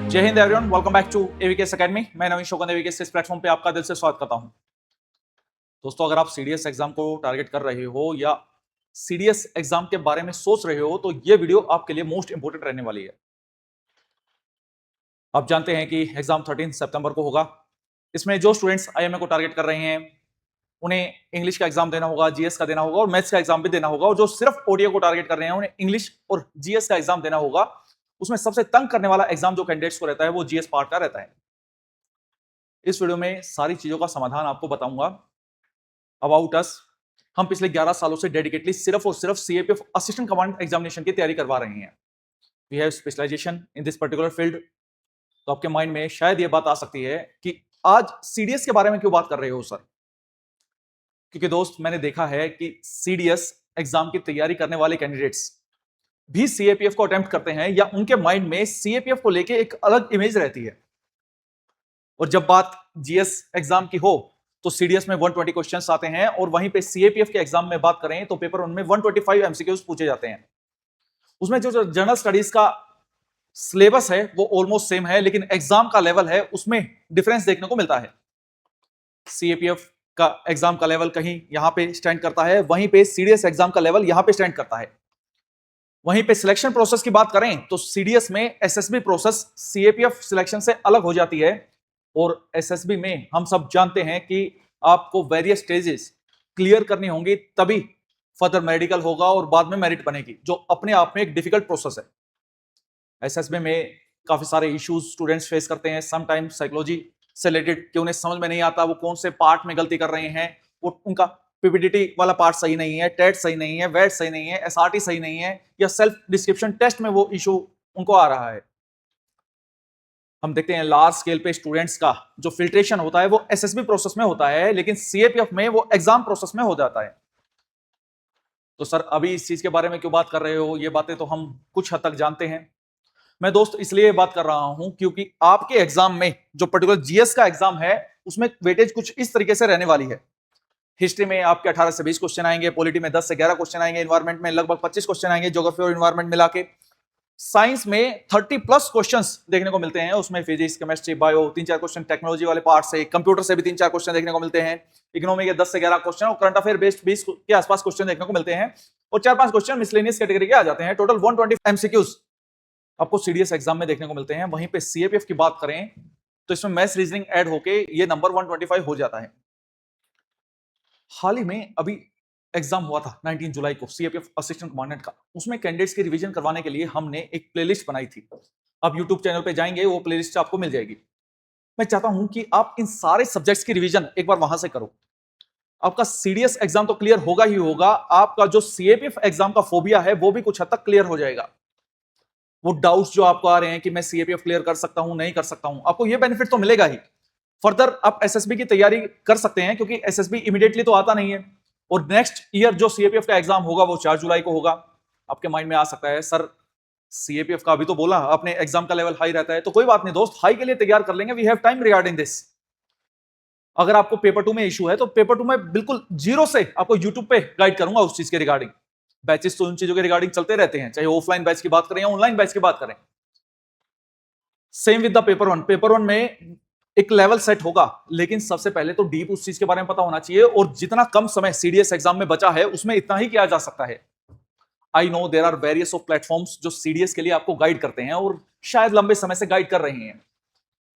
जय हिंद everyone, welcome back to AVKS academy. मैं नवीन शोकन एवीकेएस इस प्लेटफॉर्म पे आपका दिल से स्वागत करता हूं। दोस्तों, अगर आप सीडीएस एग्जाम को टारगेट कर रहे हो या सीडीएस एग्जाम के बारे में सोच रहे हो तो ये वीडियो आपके लिए मोस्ट इंपोर्टेंट रहने वाली है। आप जानते हैं कि एग्जाम 13 सितंबर को होगा। इसमें जो स्टूडेंट्स आईएमए को टारगेट कर रहे हैं उन्हें इंग्लिश का एग्जाम देना होगा, जीएस का देना होगा और मैथ्स का एग्जाम भी देना होगा। और जो सिर्फ ओडीए को टारगेट कर रहे हैं उन्हें इंग्लिश और जीएस का एग्जाम देना होगा। उसमें सबसे तंग करने वाला एग्जाम जो कैंडिडेट्स को रहता है वो जीएस पार्ट का रहता है। इस वीडियो में सारी चीजों का समाधान आपको बताऊंगा। अबाउट अस, हम पिछले 11 सालों से डेडिकेटली सिर्फ और सिर्फ सीएपीएफ असिस्टेंट कमांड एग्जामिनेशन की तैयारी करवा रहे हैं। We have specialisation in this particular field. तो आपके माइंड में शायद ये बात आ सकती है कि आज सीडीएस के बारे में क्यों बात कर रहे हो सर? क्योंकि दोस्त, मैंने देखा है कि सीडीएस एग्जाम की तैयारी करने वाले कैंडिडेट्स भी सीएपीएफ को अटेम्प्ट करते हैं या उनके माइंड में सीएपीएफ को लेके एक अलग इमेज रहती है। और जब बात जीएस एग्जाम की हो तो सीडीएस में 120 क्वेश्चंस आते हैं और वहीं पे सीएपीएफ के एग्जाम में बात करें तो पेपर उनमें 125 एमसीक्यूज पूछे जाते हैं। उसमें जो जनरल स्टडीज का सिलेबस है वो ऑलमोस्ट सेम है, लेकिन एग्जाम का लेवल है उसमें डिफरेंस देखने को मिलता है। सीएपीएफ का एग्जाम का लेवल कहीं यहां पे स्टैंड करता है, वहीं पे सीडीएस एग्जाम का लेवल यहां पे स्टैंड करता है। वहीं पे सिलेक्शन प्रोसेस की बात करें तो सीडीएस में एसएसबी प्रोसेस सीएपीएफ सिलेक्शन से अलग हो जाती है। और एसएसबी में हम सब जानते हैं कि आपको वेरियस स्टेजेस क्लियर करनी होंगी, तभी फर्दर मेडिकल होगा और बाद में मेरिट बनेगी, जो अपने आप में एक डिफिकल्ट प्रोसेस है। एसएसबी में काफी सारे इश्यूज स्टूडेंट्स फेस करते हैं, समटाइम्स साइकोलॉजी से रिलेटेड कि उन्हें समझ में नहीं आता वो कौन से पार्ट में गलती कर रहे हैं। वो उनका पीपीटीटी वाला पार्ट सही नहीं है, टेट सही नहीं है, वेट सही नहीं है, एसआरटी सही नहीं है, या सेल्फ डिस्क्रिप्शन टेस्ट में वो इशू उनको आ रहा है। हम देखते हैं लार्ज स्केल पे स्टूडेंट्स का जो फिल्ट्रेशन होता है वो एसएसबी प्रोसेस में होता है, लेकिन सीएपीएफ में वो एग्जाम प्रोसेस में हो जाता है। तो सर, अभी इस चीज के बारे में क्यों बात कर रहे हो? ये बातें तो हम कुछ हद तक जानते हैं। मैं दोस्त इसलिए बात कर रहा हूं क्योंकि आपके एग्जाम में जो पर्टिकुलर जीएस का एग्जाम है उसमें वेटेज कुछ इस तरीके से रहने वाली है। हिस्ट्री में आपके 18 से 20 क्वेश्चन आएंगे, पॉलिटी में 10 से 11 क्वेश्चन आएंगे, एनवायरमेंट में लगभग 25 क्वेश्चन आएंगे, ज्योग्राफी और एनवायरमेंट मिला के। साइंस में 30+ क्वेश्चंस देखने को मिलते हैं, उसमें physics, chemistry, bio 3-4 question, technology वाले पार्ट से, कंप्यूटर से भी 3-4 क्वेश्चन देखने को मिलते हैं, इकोनॉमी के 10 से 11 क्वेश्चन और करंट अफेयर बेस्ड 20 के आसपास क्वेश्चन देखने को मिलते हैं, और 4-5 क्वेश्चन मिसलेनियस कैटेगरी के आ जाते हैं। टोटल 120 एमसीक्यूज आपको सीडीएस एग्जाम में देखने को मिलते हैं। वहीं पे सीएपीएफ की बात करें तो इसमें मैथ्स रीजनिंग ऐड होके ये नंबर 125 हो जाता है। हाल ही में अभी एग्जाम हुआ था 19 जुलाई को सीएपीएफ असिस्टेंट कमांडेंट का। उसमें कैंडिडेट्स की रिवीजन करवाने के लिए हमने एक प्लेलिस्ट बनाई थी। आप यूट्यूब चैनल पे जाएंगे, वो प्लेलिस्ट आपको मिल जाएगी। मैं चाहता हूं कि आप इन सारे सब्जेक्ट्स की रिवीजन एक बार वहां से करो। आपका सीडीएस एग्जाम तो क्लियर होगा ही होगा, आपका जो सीएपीएफ एग्जाम का फोबिया है वो भी कुछ हद तक क्लियर हो जाएगा। वो डाउट्स जो आपको आ रहे हैं कि मैं सीएपीएफ क्लियर कर सकता हूं, नहीं कर सकता हूं, आपको ये बेनिफिट तो मिलेगा ही। फर्दर आप एसएसबी की तैयारी कर सकते हैं क्योंकि एसएसबी इमीडिएटली तो आता नहीं है, और नेक्स्ट ईयर जो सीएपीएफ का एग्जाम होगा वो 4 जुलाई को होगा। आपके माइंड में आ सकता है सर, सीएपीएफ का अभी तो बोला अपने एग्जाम का लेवल हाई रहता है, तो कोई बात नहीं दोस्त, हाई के लिए तैयार कर लेंगे, we have time regarding this. अगर आपको पेपर 2 में इशू है तो पेपर 2 में बिल्कुल जीरो से आपको यूट्यूब पे गाइड करूंगा उस चीज के रिगार्डिंग। बैचेस तो उन चीजों के रिगार्डिंग चलते रहते हैं, चाहे ऑफलाइन बैच की बात करें या ऑनलाइन बैच की बात करें। Same with the paper 1। Paper 1 में एक लेवल सेट होगा, लेकिन सबसे पहले तो डीप उस चीज के बारे में पता होना चाहिए, और जितना कम समय सीडीएस एग्जाम में बचा है उसमें इतना ही किया जा सकता है। I know there are various of platforms जो सीडीएस के लिए आपको गाइड करते हैं और शायद लंबे समय से गाइड कर रहे हैं,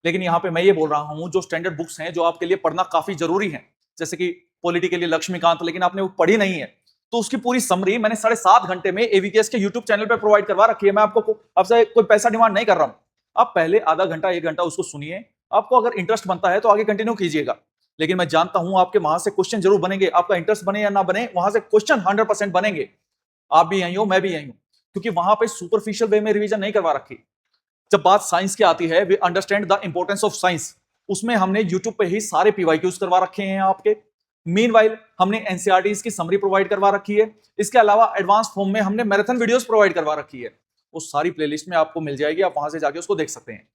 लेकिन यहां पे मैं ये बोल रहा हूं जो स्टैंडर्ड बुक्स हैं जो आपके लिए पढ़ना काफी जरूरी है, जैसे कि पॉलिटी के लिए लक्ष्मीकांत, लेकिन आपने वो पढ़ी नहीं है तो उसकी पूरी समरी मैंने 7.5 घंटे में एवीकेएस के यूट्यूब चैनल पर प्रोवाइड करवा रखी है। मैं आपको आपसे कोई पैसा डिमांड नहीं कर रहा हूं, आप पहले आधा घंटा 1 घंटा उसको सुनिए, आपको अगर इंटरेस्ट बनता है तो आगे कंटिन्यू कीजिएगा। लेकिन मैं जानता हूं आपके वहां से क्वेश्चन जरूर बनेंगे, आपका इंटरेस्ट बने या ना बने, वहां से क्वेश्चन 100% बनेंगे। आप भी यही हो, मैं भी यही हूं, क्योंकि वहां पे सुपरफिशियल वे में रिवीजन नहीं करवा रखी। जब बात साइंस की आती है, we understand the importance of science, उसमें हमने यूट्यूब पे ही सारे पीवाईक्यूज करवा रखे हैं आपके। मीनवाइल हमने एनसीईआरटीज की समरी प्रोवाइड करवा रखी है। इसके अलावा एडवांस फॉर्म में हमने मैराथन वीडियोस प्रोवाइड करवा रखी है, वो सारी प्लेलिस्ट में आपको मिल जाएगी, आप वहां से जाके उसको देख सकते हैं।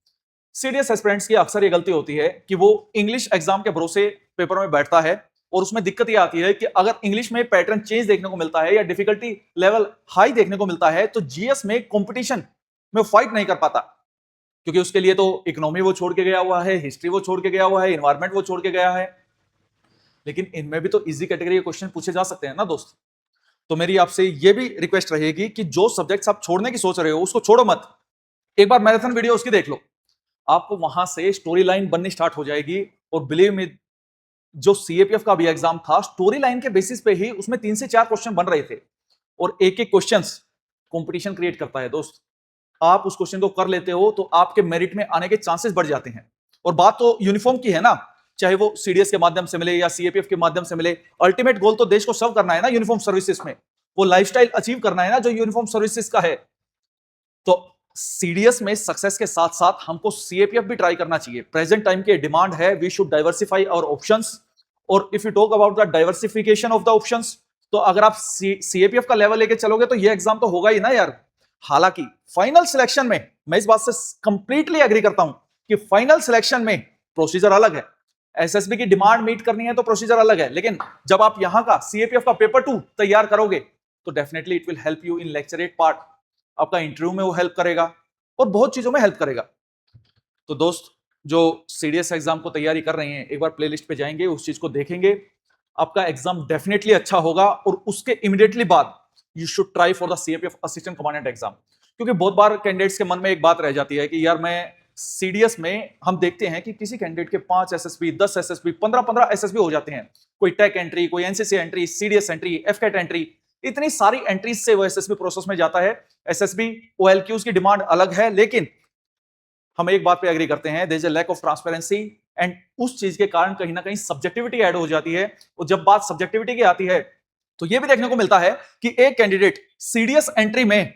सीडीएस एस्पिरेंट्स की अक्सर ये गलती होती है कि वो इंग्लिश एग्जाम के भरोसे पेपर में बैठता है, और उसमें दिक्कत ये आती है कि अगर इंग्लिश में पैटर्न चेंज देखने को मिलता है या डिफिकल्टी लेवल हाई देखने को मिलता है तो जीएस में कंपटीशन में फाइट नहीं कर पाता, क्योंकि उसके लिए तो इकोनॉमी वो छोड़ के गया हुआ है, हिस्ट्री वो छोड़ के गया हुआ है, इन्वायरमेंट वो छोड़ के गया है। लेकिन इनमें भी तो इजी कैटेगरी के क्वेश्चन पूछे जा सकते हैं ना दोस्त। तो मेरी आपसे ये भी रिक्वेस्ट रहेगी कि जो सब्जेक्ट्स आप छोड़ने की सोच रहे हो उसको छोड़ो मत, एक बार मैराथन वीडियो उसकी देख लो, आपको वहां से स्टोरी लाइन बननी स्टार्ट हो जाएगी। और बिलीव मी, जो सीएपीएफ का भी एग्जाम था, स्टोरी लाइन के बेसिस पे ही उसमें 3 से 4 क्वेश्चन बन रहे थे, और एक एक क्वेश्चंस कंपटीशन क्रिएट करता है दोस्त। आप उस क्वेश्चन को कर लेते हो तो आपके मेरिट में आने के चांसेस बढ़ जाते हैं। और बात तो यूनिफॉर्म की है ना, चाहे वो सीडीएस के माध्यम से मिले या सीएपीएफ के माध्यम से मिले, अल्टीमेट गोल तो देश को सर्व करना है ना यूनिफॉर्म सर्विसेज में, वो लाइफस्टाइल अचीव करना है ना जो यूनिफॉर्म सर्विसेज का है। तो सीडीएस में सक्सेस के साथ साथ हमको सीएपीएफ भी ट्राई करना चाहिए। प्रेजेंट टाइम की डिमांड है, we should diversify our options. और if you talk about the diversification of the options, तो अगर आप सीएपीएफ का लेवल लेके चलोगे तो ये एग्जाम तो होगा ही ना यार। हालांकि फाइनल सिलेक्शन में मैं इस बात से कंप्लीटली एग्री करता हूं कि फाइनल सिलेक्शन में प्रोसीजर अलग है, एसएसबी की डिमांड मीट करनी है तो प्रोसीजर अलग है। लेकिन जब आप यहां का सीएपीएफ का पेपर 2 तैयार करोगे तो definitely it will help you in lecturette part, आपका इंटरव्यू में वो हेल्प करेगा और बहुत चीजों में हेल्प करेगा। तो दोस्त, जो सीडीएस एग्जाम को तैयारी कर रहे हैं, एक बार प्लेलिस्ट पे जाएंगे, उस चीज को देखेंगे, आपका एग्जाम डेफिनेटली अच्छा होगा। और उसके इमीडिएटली बाद you should try for the CAPF assistant commandant exam. क्योंकि बहुत बार कैंडिडेट्स के मन में एक बात रह जाती है कि यार मैं सीडीएस में हम देखते हैं कि किसी कैंडिडेट के 5 एसएसबी, 10 एसएसबी, 15 एसएसबी हो जाते हैं। कोई टेक एंट्री, कोई NCC entry, CDS entry, AFCAT entry, इतनी सारी एंट्रीज से वो एसएसबी प्रोसेस में जाता है। एसएसबी ओएलक्यूज की डिमांड अलग है, लेकिन हम एक बात पे एग्री करते हैं, there is a lack of transparency, and उस चीज के कारण कहीं ना कहीं सब्जेक्टिविटी ऐड हो जाती है। और जब बात सब्जेक्टिविटी की आती है तो यह भी देखने को मिलता है कि एक कैंडिडेट सीडीएस एंट्री में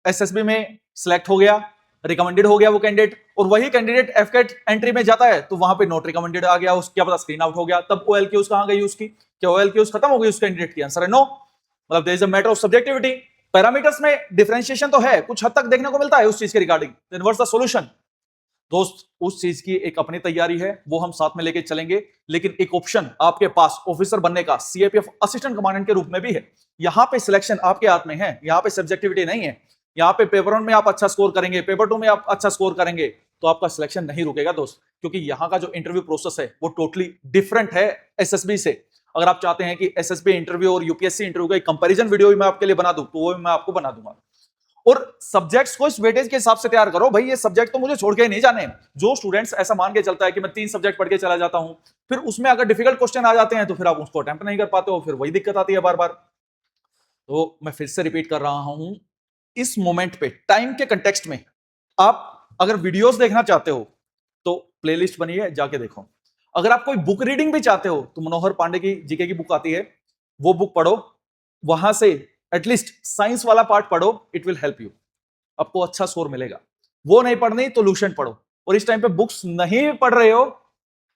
एसएसबी में सिलेक्ट हो गया, रिकमेंडेड हो गया वो कैंडिडेट, और वही कैंडिडेट एफकेट एंट्री में जाता है तो वहां पे नॉट रिकमेंडेड आ गया, उसकी क्या पता स्क्रीन आउट हो गया। तब ओएलक्यूज कहां गई उसकी? क्या ओएलक्यूज खत्म हो गई उस कैंडिडेट की? आंसर है नो। मतलब there is a matter of subjectivity. Parameters में डिफरेंशिएशन तो है, कुछ हद तक देखने को मिलता है उस चीज के regarding. Then what's the solution? दोस्त, उस चीज की एक अपनी तैयारी है, वो हम साथ में लेके चलेंगे। लेकिन एक ऑप्शन आपके पास ऑफिसर बनने का सीएपीएफ असिस्टेंट कमांडेंट के रूप में भी है। यहां पे सिलेक्शन आपके हाथ में है, यहां पे सब्जेक्टिविटी नहीं है। यहां पे पेपर 1 में आप अच्छा स्कोर करेंगे, पेपर 2 में आप अच्छा स्कोर करेंगे तो आपका सिलेक्शन नहीं रुकेगा दोस्त। क्योंकि यहां का जो इंटरव्यू प्रोसेस है वो टोटली डिफरेंट है एसएसबी से। अगर आप चाहते हैं कि एसएसबी इंटरव्यू और यूपीएससी इंटरव्यू का एक कंपैरिजन वीडियो भी मैं आपके लिए बना दूं तो वो मैं आपको बना दूंगा। और सब्जेक्ट्स को इस वेटेज के हिसाब से तैयार करो भाई, ये सब्जेक्ट तो मुझे छोड़ के नहीं जाने। जो स्टूडेंट्स ऐसा मान के चलता है कि मैं 3 सब्जेक्ट पढ़ के चला जाता हूं, फिर उसमें अगर डिफिकल्ट क्वेश्चन आ जाते हैं तो फिर आप उसको अटेम्प्ट नहीं कर पाते हो, फिर वही दिक्कत आती है बार बार। तो मैं फिर से रिपीट कर रहा हूं, इस मोमेंट पे टाइम के कंटेक्स्ट में आप अगर वीडियोस देखना चाहते हो तो प्लेलिस्ट बनी है, जाके देखो। अगर आप कोई बुक रीडिंग भी चाहते हो तो मनोहर पांडे की जीके की बुक आती है, वो बुक पढ़ो, वहां से एटलीस्ट साइंस वाला पार्ट पढ़ो, इट विल हेल्प यू, आपको अच्छा स्कोर मिलेगा। वो नहीं पढ़नी तो लूसेंट पढ़ो। और इस टाइम पे बुक्स नहीं पढ़ रहे हो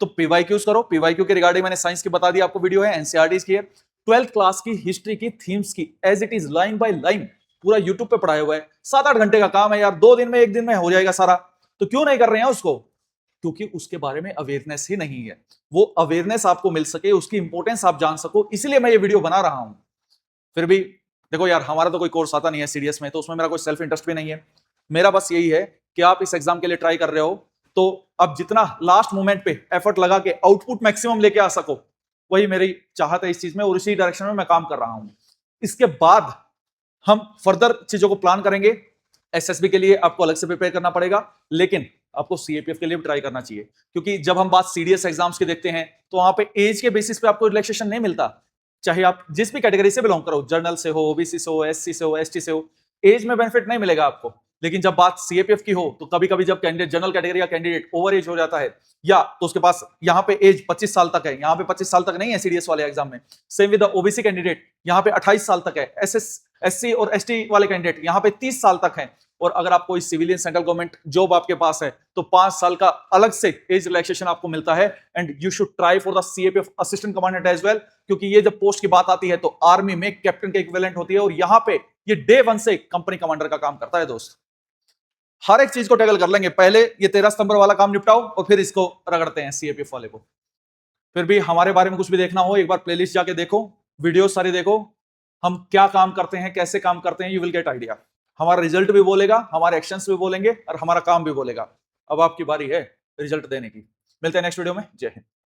तो पीवाईक्यूज करो। पीवाईक्यू के रिगार्डिंग मैंने साइंस की बता दी, आपको वीडियो है, एनसीईआरटीज की है, 12th क्लास की हिस्ट्री की थीम्स की as it is line by line पूरा यूट्यूब पे पढ़ाया हुआ है। 7-8 घंटे का काम है यार, 2 दिन में 1 दिन में हो जाएगा सारा। तो क्यों नहीं कर रहे हैं उसको? क्योंकि उसके बारे में अवेयरनेस ही नहीं है। वो अवेयरनेस आपको मिल सके, उसकी इंपॉर्टेंस आप जान सको, इसीलिए मैं ये वीडियो बना रहा हूं। फिर भी देखो यार, हमारा तो कोई कोर्स आता नहीं है सीडीएस में, तो उसमें मेरा कोई सेल्फ इंटरेस्ट भी नहीं है। मेरा बस यही है कि आप इस एग्जाम के लिए ट्राई कर रहे हो तो अब जितना लास्ट मोमेंट पे एफर्ट लगा के आउटपुट मैक्सिमम लेके आ सको, वही मेरी चाहत है इस चीज में, और इसी डायरेक्शन में मैं काम कर रहा हूं। इसके बाद हम फर्दर चीजों को प्लान करेंगे। एसएसबी के लिए आपको अलग से प्रिपेयर करना पड़ेगा, लेकिन आपको सीएपीएफ के लिए भी ट्राई करना चाहिए। क्योंकि जब हम बात सीडीएस एग्जाम्स की देखते हैं तो वहां पे एज के बेसिस पे आपको रिलैक्सेशन नहीं मिलता। चाहे आप जिस भी कैटेगरी से बिलोंग करो, जर्नल से हो, ओबीसी से हो, एससी से हो, एसटी से हो, एज में बेनिफिट नहीं मिलेगा आपको। लेकिन जब बात सीएपीएफ की हो तो कभी कभी जब कैंडिडेट जनरल कैटेगरी का कैंडिडेट ओवर एज हो जाता है, या तो उसके पास यहाँ पे एज 25 साल तक है, यहाँ पे 25 साल तक नहीं है सीडीएस वाले एग्जाम में। Same with the OBC candidate, यहाँ पे 28 साल तक है। एससी और एसटी वाले कैंडिडेट यहाँ पे 30 साल तक है। और अगर आप कोई सिविलियन सेंट्रल गवर्नमेंट जॉब आपके पास है तो 5 साल का अलग से एज रिलैक्सेशन आपको मिलता है। And you should try for the CAPF assistant commandant as well, क्योंकि ये जब पोस्ट की बात आती है तो आर्मी में कैप्टन के इक्विवेलेंट होती है, और यहाँ पे ये डे 1 से कंपनी कमांडर का काम करता है दोस्त। हर एक चीज को टैकल कर लेंगे, पहले ये 13 सितंबर वाला काम निपटाओ और फिर इसको रगड़ते हैं सीएपीएफ वाले को। फिर भी हमारे बारे में कुछ भी देखना हो, एक बार प्लेलिस्ट जाके देखो, वीडियो सारी देखो, हम क्या काम करते हैं, कैसे काम करते हैं, यू विल गेट आइडिया। हमारा रिजल्ट भी बोलेगा, हमारे एक्शंस भी बोलेंगे और हमारा काम भी बोलेगा। अब आपकी बारी है रिजल्ट देने की। मिलते हैं नेक्स्ट वीडियो में। जय हिंद।